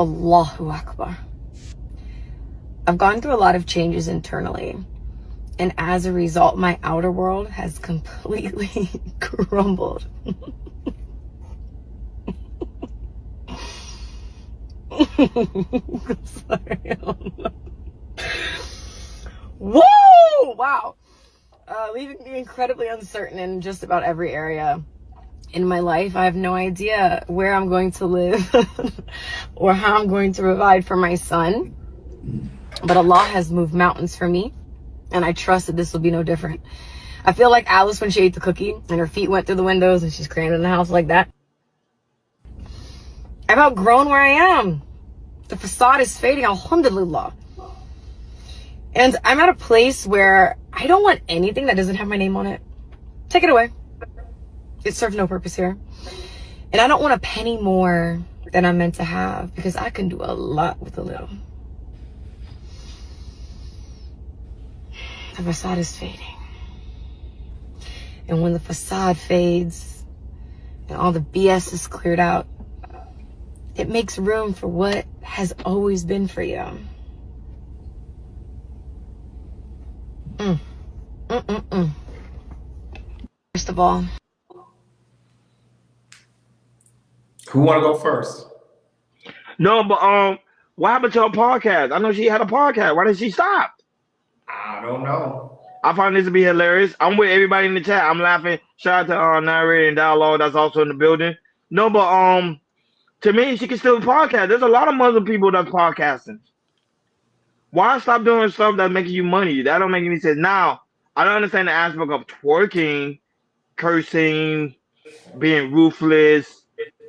Allahu Akbar. I've gone through a lot of changes internally. And as a result, my outer world has completely crumbled. I'm sorry. Whoa! Wow. Leaving me incredibly uncertain in just about every area in my life. I have no idea where I'm going to live or how I'm going to provide for my son. But Allah has moved mountains for me, and I trust that this will be no different. I feel like Alice when she ate the cookie and her feet went through the windows and she's crammed in the house like that. I've outgrown where I am. The facade is fading, alhamdulillah. And I'm at a place where I don't want anything that doesn't have my name on it. Take it away. It serves no purpose here. And I don't want a penny more than I'm meant to have, because I can do a lot with a little. The facade is fading. And when the facade fades and all the BS is cleared out, it makes room for what has always been for you. First of all, who want to go first? No, but what happened to her podcast? I know she had a podcast. Why did she stop? I don't know. I find this to be hilarious. I'm with everybody in the chat. I'm laughing. Shout out to Narrator and Dialogue that's also in the building. No, but to me, she can still podcast. There's a lot of Muslim people that's podcasting. Why stop doing stuff that's making you money? That don't make any sense. Now, I don't understand the aspect of twerking, cursing, being ruthless,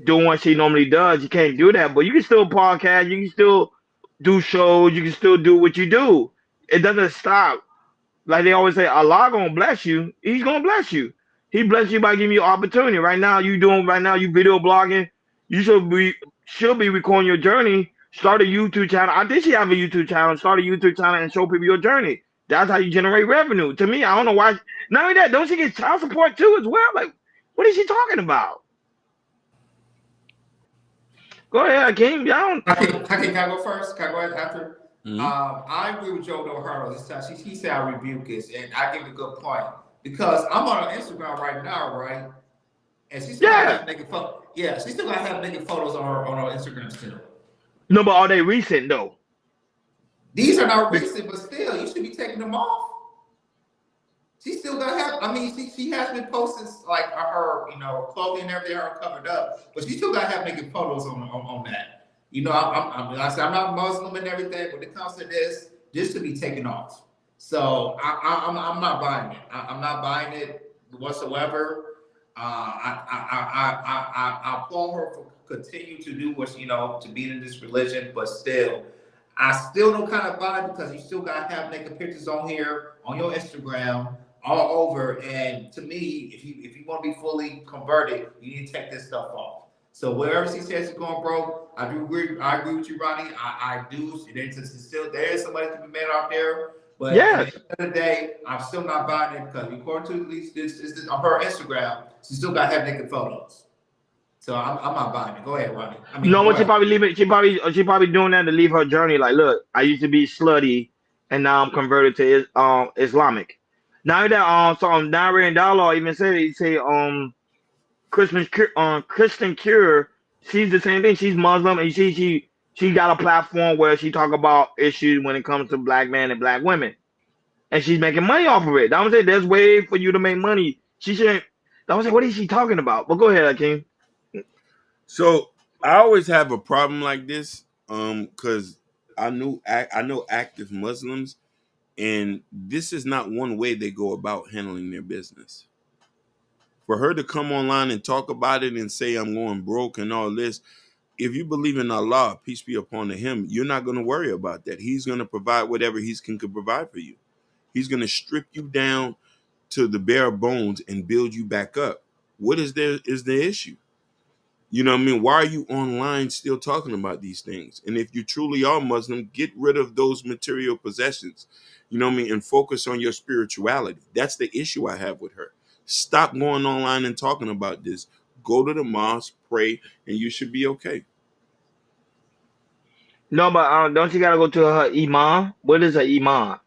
doing what she normally does. You can't do that, but you can still podcast. You can still do shows. You can still do what you do. It doesn't stop. Like they always say, Allah gonna bless you. He's gonna bless you. He bless you by giving you opportunity. Right now, you video blogging. You should be recording your journey. Start a YouTube channel. I think she have a YouTube channel. Start a YouTube channel and show people your journey. That's how you generate revenue. To me, I don't know why. Not only that, don't she get child support too as well? Like, what is she talking about? Go ahead, King. Can I go first? Can I go ahead after? Mm-hmm. I agree with Joe O'Hara this time. He said I rebuke this, and I give a good point because I'm on Instagram right now, right? And she's still got naked photos. Yeah, she's still gonna have naked photos on her Instagram still. No, but are they recent though? These are not recent, but still, you should be taking them off. She still gonna have. I mean, she has been posting like her, clothing and everything, her covered up, but she still gotta have naked photos on that. I'm not Muslim and everything. When it comes to this should be taken off. So I'm not buying it. I'm not buying it whatsoever. I applaud her for continue to do what to be in this religion, but still, I still don't kind of buy it because you still gotta have naked pictures on here on your Instagram all over. And to me, if you want to be fully converted, you need to take this stuff off. So wherever she says she's going broke, I agree with you, Ronnie. I do. There is somebody to be made out there. But at the end of the day, I'm still not buying it because according to at least this on her Instagram, she still got to have naked photos. So I'm not buying it. Go ahead, Ronnie. She probably leave it. She probably doing that to leave her journey. Like, look, I used to be slutty, and now I'm converted to Islamic. Now that so Narrator and Dialogue even say Kristen Cure, she's the same thing. She's Muslim, and she got a platform where she talk about issues when it comes to black men and black women, and she's making money off of it. I would say there's way for you to make money. She shouldn't. I would say, what is she talking about? But go ahead, Akeem. So I always have a problem like this, because I know active Muslims, and this is not one way they go about handling their business. For her to come online and talk about it and say I'm going broke and all this, if you believe in Allah, peace be upon him, you're not going to worry about that. He's going to provide whatever he can provide for you. He's going to strip you down to the bare bones and build you back up. What is the issue? You know what I mean? Why are you online still talking about these things? And if you truly are Muslim, get rid of those material possessions, you know what I mean? And focus on your spirituality. That's the issue I have with her. Stop going online and talking about this. Go to the mosque, pray, and you should be okay. No, but don't you gotta go to her imam? What is a imam?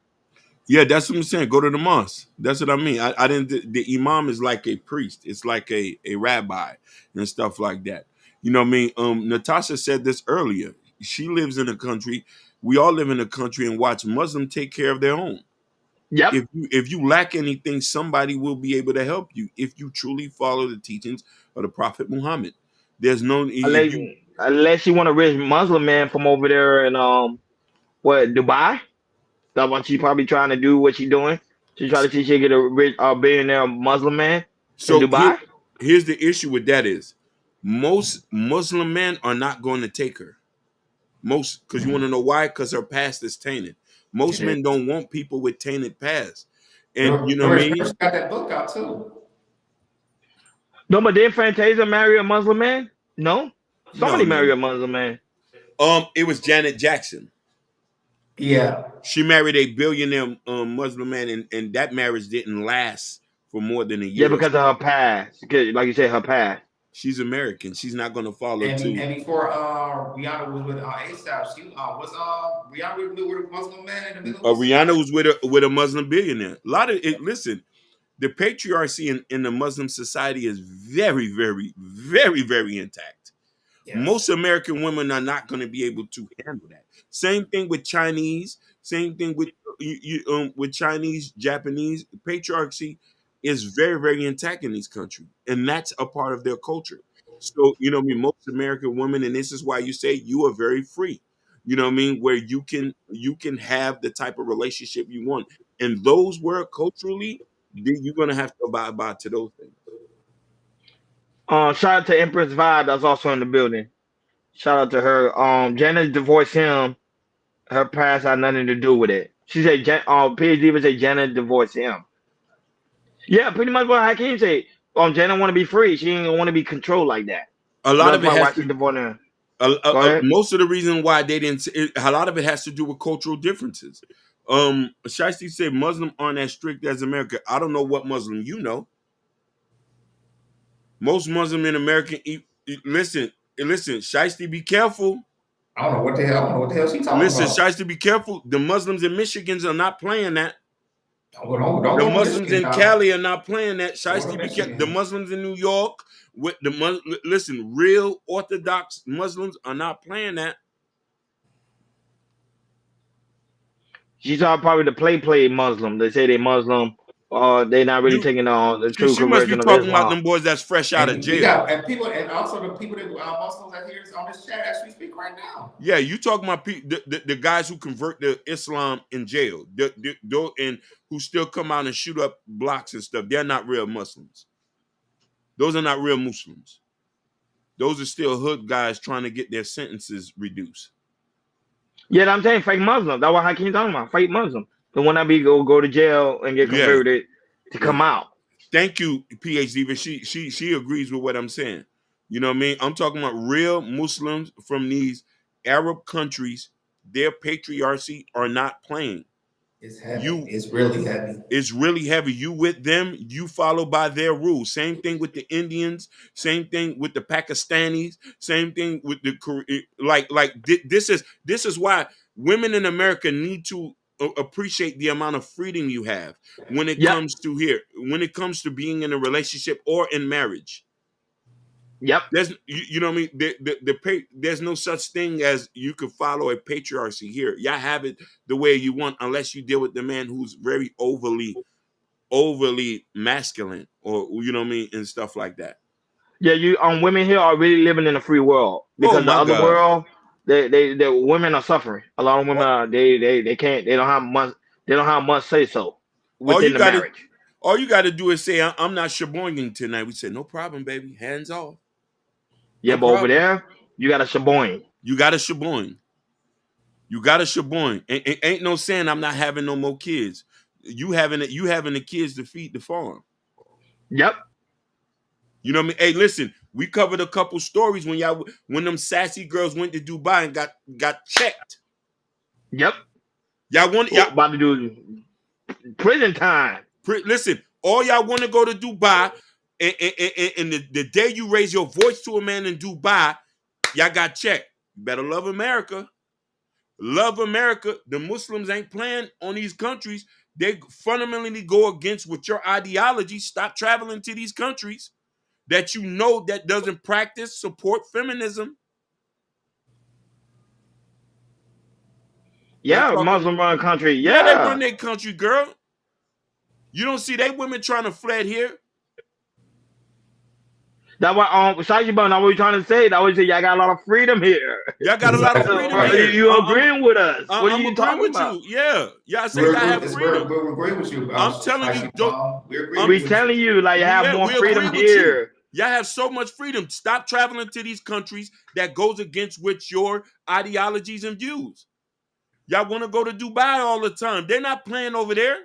Yeah, that's what I'm saying. Go to the mosque. That's what I mean. I didn't. The imam is like a priest. It's like a rabbi and stuff like that. You know what I mean? Natasha said this earlier. She lives in a country. We all live in a country and watch Muslims take care of their own. Yep. If you lack anything, somebody will be able to help you if you truly follow the teachings of the Prophet Muhammad. There's no if Unless you unless you want a rich Muslim man from over there in what Dubai. That's what she probably trying to do. What she doing? She trying to see she get a rich billionaire Muslim man in so Dubai. here's the issue with that is most Muslim men are not going to take her. Most because you want to know why? Because her past is tainted. It Most is. men don't want people with tainted past. And you know what I Remember, mean? she got that book out too. No, but did Fantasia marry a Muslim man? No, No, somebody no, married no. a Muslim man. It was Janet Jackson. Yeah. She married a billionaire Muslim man, and that marriage didn't last for more than a Yeah, year or because of so. her past. 'Cause, like you said, her past. She's American. She's not going to follow to. And before Rihanna was with ASAP, she was Rihanna with a Muslim man in the Middle East as Rihanna well. was with a Muslim billionaire. A lot of it. Listen, the patriarchy in the Muslim society is very, very, very, very intact. Most Yes. American women are not going to be able to handle that. Same thing with Chinese. Same thing with with Chinese, Japanese. Patriarchy is very, very intact in these countries, and that's a part of their culture. So you know, what I mean, most American women, and this is why you say you are very free. You know what I mean, where you can have the type of relationship you want, and those were culturally, then you're gonna have to abide by to those things. Shout out to Empress Vibe that's also in the building. Shout out to her. Janet divorced him. Her past had nothing to do with it. She said, PhD would say Janet divorced him. Yeah, pretty much what Hakeem said. Janet want to be free. She ain't want to be controlled like that. A So lot that's of it probably has why to she divorced him. Go a ahead. most of the reason why they didn't a lot of it has to do with cultural differences. Shiesty said Muslim aren't as strict as America. I don't know what Muslim you know. Most Muslim in America listen, Shiesty, be careful. I don't know what the hell. I don't know what the hell she talking Listen, about. Shiesty, be careful. The Muslims in Michigans are not playing that. Don't The go to Muslims Michigan in now. Cali are not playing that. Don't go to Shiesty, be careful. The Michigan. Muslims in New York with listen, real Orthodox Muslims are not playing that. She's probably the play Muslim. They say they Muslim. They not really You taking the true she must be conversion of talking about Islam. them boys that's fresh out of And we jail. got and people and also the people that Muslims that here on this chat as we speak right now. Yeah, you talking about the guys who convert to Islam in jail, and who still come out and shoot up blocks and stuff. They're not real Muslims. Those are not real Muslims. Those are still hood guys trying to get their sentences reduced. Yeah, I'm saying fake Muslim. That's what Hakeem talking about. Fake Muslim. The one that be go to jail and get Yeah, converted to yeah. come out. Thank you, PhD. But she agrees with what I'm saying. You know what I mean? I'm talking about real Muslims from these Arab countries. Their patriarchy are not playing. It's heavy. You It's really heavy. It's really heavy. You with them, you follow by their rules. Same thing with the Indians. Same thing with the Pakistanis. Same thing with the this is why women in America need to appreciate the amount of freedom you have when it Yep. comes to when it comes to being in a relationship or in marriage. Yep. You know what I mean. There's no such thing as you could follow a patriarchy here. Y'all have it the way you want, unless you deal with the man who's very overly masculine, or you know what I mean, and stuff like that. Yeah, you women here are really living in a free world Oh because the my other God! world, the women are suffering. A lot of women All, are they can't they don't have much say so all within you the got to marriage. all you got to do is say, I'm not shaboinging tonight." We say, "No problem, baby. Hands off. Yeah, No but over problem. there you got a shaboing. You got a shaboing. You got a shaboing. Ain't no saying I'm not having no more kids. You having the kids to feed the farm. Yep. You know what I mean? Hey, listen, we covered a couple stories when them sassy girls went to Dubai and got checked. Yep. Y'all want Oh, y'all about to do prison time. listen, all y'all want to go to Dubai, and the day you raise your voice to a man in Dubai, y'all got checked. You better love America. love America. The Muslims ain't playing on these countries. They fundamentally go against with your ideology. Stop traveling to these countries that you know that doesn't practice support feminism. Yeah, Muslim run country. Yeah, they run Yeah. their country, girl. You don't see they women trying to fled here. That's why Saji Bun, that's what we trying to say. That always say y'all got a lot of freedom here. Y'all got a lot of Exactly freedom right. here. You agreeing with us? What are I'm you agreeing talking with about? you. Yeah. Y'all say y'all have freedom. We're agreeing with you. I'm telling you, don't. We're I'm, agreeing We with you. telling you, like, you have yeah, more we agree freedom with you. here. Y'all have so much freedom. Stop traveling to these countries that goes against with your ideologies and views. Y'all want to go to Dubai all the time. They're not playing over there.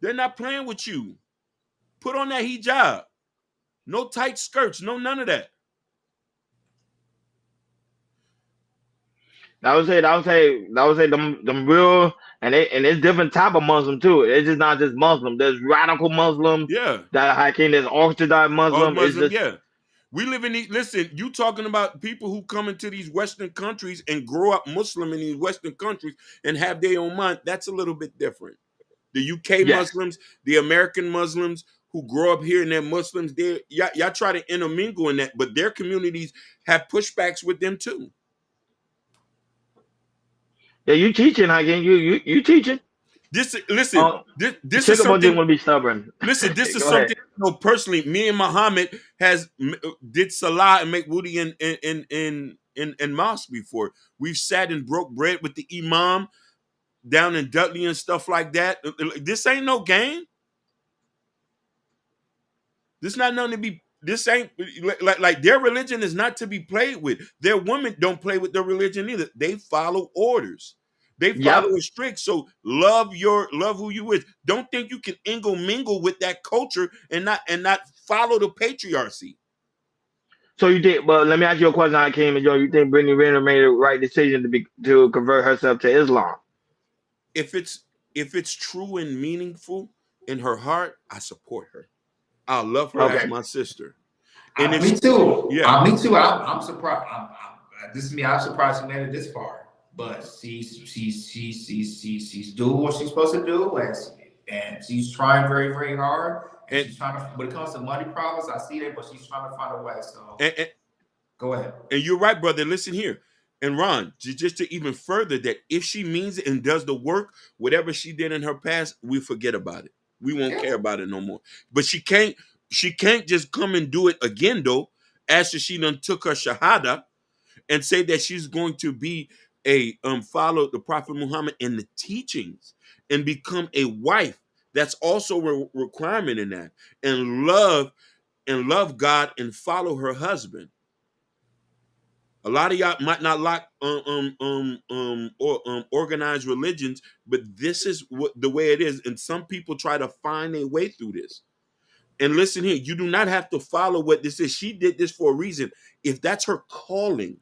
They're not playing with you. Put on that hijab. No tight skirts. No none of that. That would say them real, and it's different type of Muslim too. It's just not just Muslim. There's radical Muslim Yeah. that Hakeem is Orthodox All Muslim. It's Muslim. just Yeah. We live in these. Listen, you talking about people who come into these Western countries and grow up Muslim in these Western countries and have their own mind. That's a little bit different. The UK yes. Muslims, the American Muslims who grow up here and they're Muslims, y'all try to intermingle in that, but their communities have pushbacks with them too. Yeah, you teaching, Hakeem. You teaching. This listen, this is Sugar Bun didn't something. want to be stubborn. Listen, this is Go ahead. something personally. Me and Muhammad did salah and make wudu in mosque before. We've sat and broke bread with the imam down in Dudley and stuff like that. This ain't no game. This not nothing to be. This ain't like their religion is not to be played with. Their women don't play with their religion either. They follow orders. They follow Yep. it strict. So love who you with. Don't think you can mingle with that culture and not follow the patriarchy. So you think? But let me ask you a question, Hakeem. You think Brittany Renner made the right decision to convert herself to Islam? If it's true and meaningful in her heart, I support her. I love her as Okay. my sister. And if Me too. yeah. Me too. I'm surprised. This is me. I'm surprised she made it this far. But she's doing what she's supposed to do, and she's trying very, very hard. And she's trying to. When it comes to money problems, I see that, but she's trying to find a way. So go ahead. And you're right, brother. Listen here. And Ron, just to even further that, if she means it and does the work, whatever she did in her past, we forget about it. We won't care about it no more. But she can't just come and do it again though, after she done took her shahada and say that she's going to be a follow the Prophet Muhammad and the teachings and become a wife. That's also a requirement in that. And love God and follow her husband. A lot of y'all might not like organized religions, but this is what the way it is. And some people try to find a way through this. And listen here, you do not have to follow what this is. She did this for a reason. If that's her calling,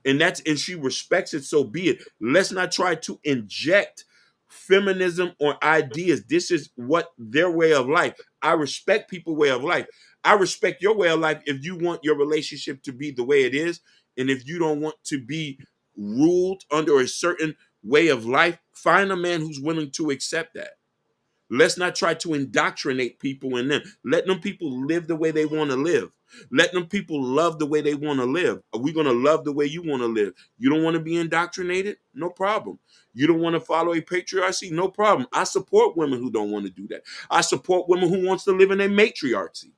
and she respects it, so be it. Let's not try to inject feminism or ideas. This is what their way of life. I respect people's way of life. I respect your way of life if you want your relationship to be the way it is, and if you don't want to be ruled under a certain way of life, find a man who's willing to accept that. Let's not try to indoctrinate people in them. Let them people live the way they want to live. Let them people love the way they want to live. Are we going to love the way you want to live? You don't want to be indoctrinated? No problem. You don't want to follow a patriarchy? No problem. I support women who don't want to do that. I support women who wants to live in a matriarchy.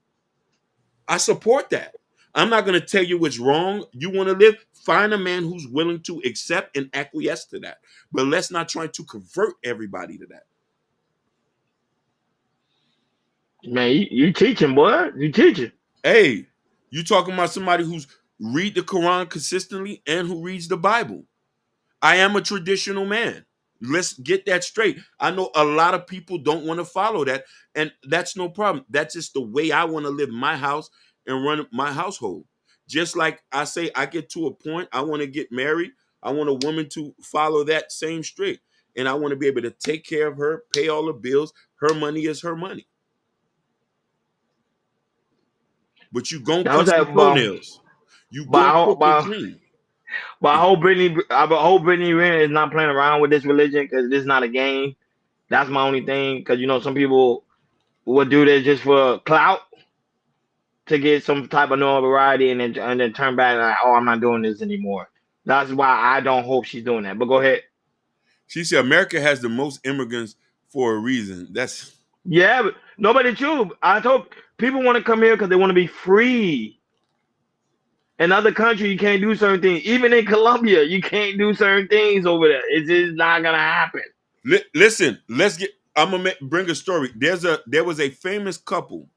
I support that. I'm not going to tell you what's wrong. You want to live? Find a man who's willing to accept and acquiesce to that. But let's not try to convert everybody to that. Man, you teaching, boy. You teaching. Hey, you talking about somebody who's read the Quran consistently and who reads the Bible. I am a traditional man. Let's get that straight. I know a lot of people don't want to follow that, and that's no problem. That's just the way I want to live my house and run my household. Just like I say, I get to a point, I want to get married. I want a woman to follow that same straight. And I want to be able to take care of her, pay all the bills. Her money is her money. But you gonna I was cut like, some toenails. You gonna cook and clean. But I hope Brittany Renner is not playing around with this religion because this is not a game. That's my only thing. Because some people would do this just for clout to get some type of notoriety and then turn back like, oh, I'm not doing this anymore. That's why I don't hope she's doing that. But go ahead. She said America has the most immigrants for a reason. That's Yeah, but nobody true. I told people want to come here because they want to be free. In other countries, you can't do certain things. Even in Colombia, you can't do certain things over there. It's just not gonna happen. listen. Let's get. I'm gonna bring a story. There was a famous couple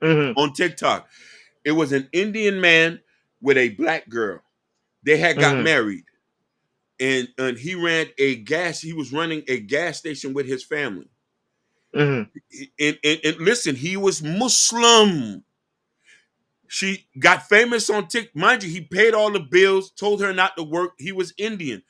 Mm-hmm. on TikTok. It was an Indian man with a black girl. They had got Mm-hmm. married, and he ran a gas. He was running a gas station with his family. Mm-hmm. And listen, he was Muslim. She got famous on TikTok. Mind you, he paid all the bills, told her not to work. He was Indian.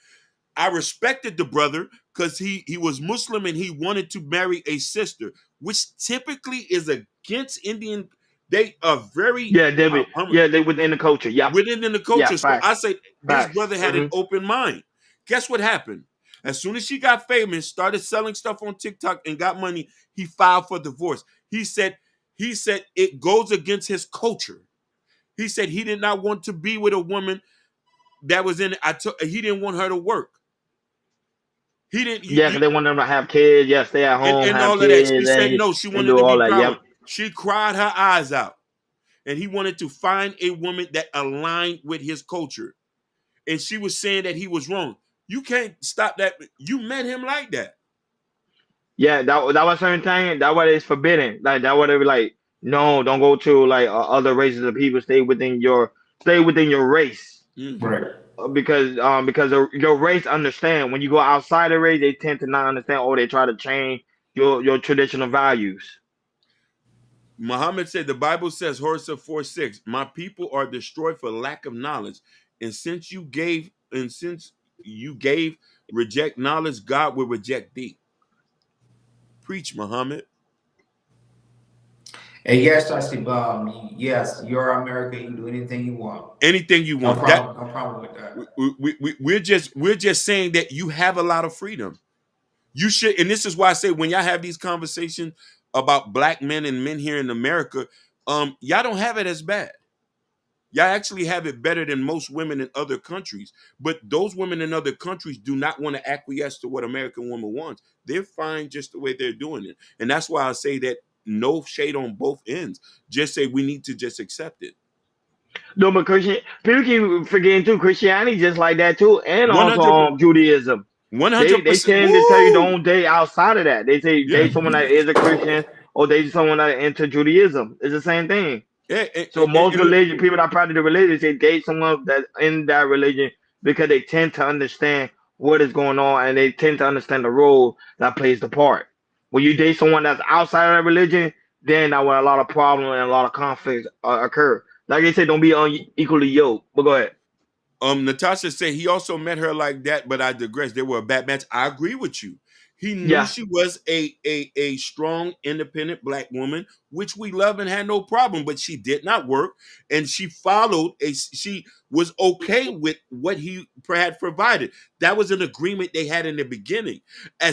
I respected the brother because he was Muslim and he wanted to marry a sister, which typically is against Indian. They are very Yeah, David. Yeah, they within the culture. Yeah. within the Yeah. culture. So Facts. I say this Facts. brother had an open mind. Guess what happened? As soon as she got famous, started selling stuff on TikTok and got money, he filed for divorce. He said it goes against his culture. He said he did not want to be with a woman that was in. He didn't want her to work. He didn't. Yeah, because they want them to have kids. Yeah, stay at home, And have all of that. She kids, said no. She and wanted do to all be that. powered. Yep. She cried her eyes out, and he wanted to find a woman that aligned with his culture. And she was saying that he was wrong. You can't stop that. You met him like that. Yeah, that was certain thing. That what is forbidden. Like that what they be like. No, don't go to like other races of people. Stay within your race. Mm-hmm. Right. Because your race understand when you go outside the race, they tend to not understand. Or they try to change your traditional values. Muhammad said the Bible says, Horsa 4:6, my people are destroyed for lack of knowledge. And since you gave reject knowledge, God will reject thee. Preach, Muhammad. And yes, I see, yes, you're America. You can do anything you want. Anything you No want. problem. No problem with that. We're just saying that you have a lot of freedom. You should, and this is why I say when y'all have these conversations about black men and men here in America, y'all don't have it as bad. Y'all actually have it better than most women in other countries. But those women in other countries do not want to acquiesce to what American woman wants. They're fine just the way they're doing it. And that's why I say that no shade on both ends. Just say we need to just accept it. No, but people keep forgetting too. Christianity just like that too, and also 100%. Judaism. They 100%. tend to tell you Woo! don't date outside of that. They say Yeah. date someone that is a Christian or date someone that into Judaism. It's the same thing. Yeah, So most religion people that practice the religion say date someone that's in that religion because they tend to understand what is going on and they tend to understand the role that plays the part. When you date someone that's outside of that religion, then that's when a lot of problems and a lot of conflicts occur. Like they say, don't be unequally yoked. But go ahead. Natasha said he also met her like that, but I digress. They were a bad match. I agree with you. He knew Yeah. she was a strong, independent black woman, which we love and had no problem, but she did not work. And she she was okay with what he had provided. That was an agreement they had in the beginning. As